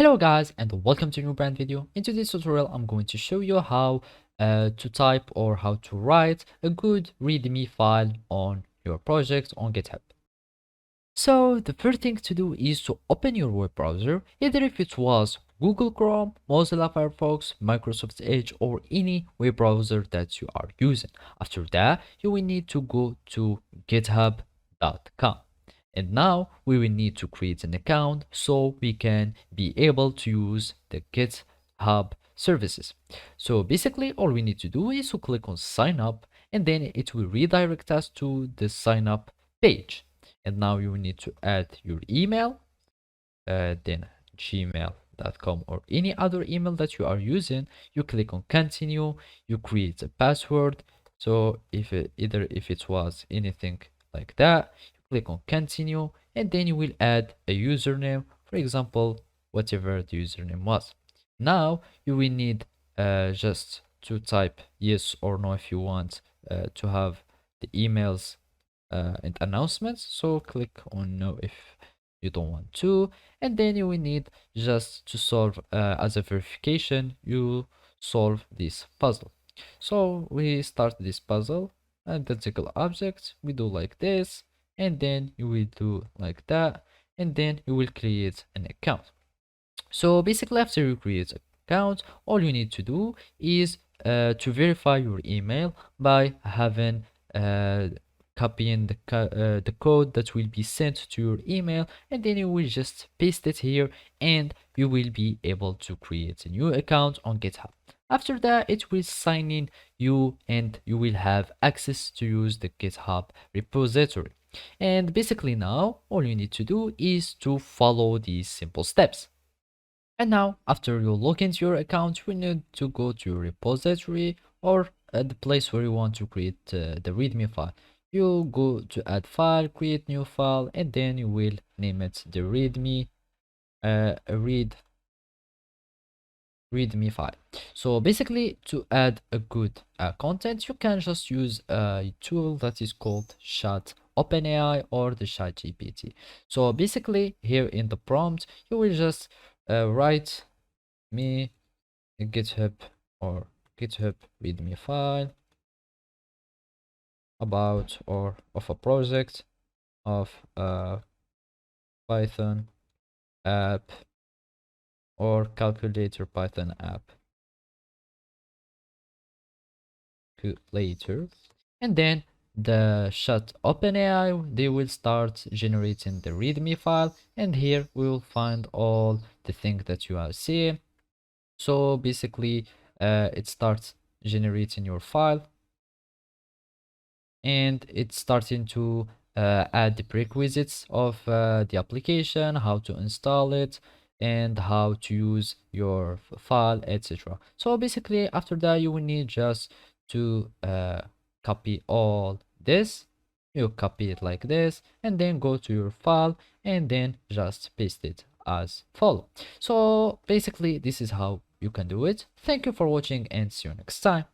Hello guys and welcome to a new brand video. In today's tutorial I'm going to show you how to type or how to write a good readme file on your project on GitHub. So the first thing to do is to open your web browser, either if it was Google Chrome, Mozilla Firefox, Microsoft Edge or any web browser that you are using. After that you will need to go to github.com. And now we will need to create an account so we can be able to use the GitHub services. So basically all we need to do is to click on sign up and then it will redirect us to the sign up page. And now you need to add your email, then gmail.com or any other email that you are using. You click on continue, you create a password. So if it was anything like that, click on continue and then you will add a username, for example whatever the username was. Now you will need just to type yes or no if you want to have the emails and announcements. So click on no if you don't want to, and then you will need just to solve as a verification you solve this puzzle. So we start this puzzle identical object, we do like this and then you will do like that and then you will create an account. So basically after you create an account all you need to do is to verify your email by having copying the code that will be sent to your email and then you will just paste it here and you will be able to create a new account on GitHub. After that it will sign in you and you will have access to use the GitHub repository. And basically now all you need to do is to follow these simple steps. And now after you log into your account you need to go to your repository or at the place where you want to create the readme file. You go to add file, create new file and then you will name it the readme readme file. So basically to add a good content you can just use a tool that is called Chat OpenAI or the Chat GPT. So basically here in the prompt you will just write me a GitHub or GitHub readme file about or of a project of a Python app or calculator Python app later, and then the Chat OpenAI they will start generating the readme file and here we will find all the things that you are seeing. So basically it starts generating your file and it's starting to add the prerequisites of the application, how to install it and how to use your file, etc. So basically after that you will need just to copy all this. You copy it like this and then go to your file and then just paste it as follow. So basically this is how you can do it. Thank you for watching and see you next time.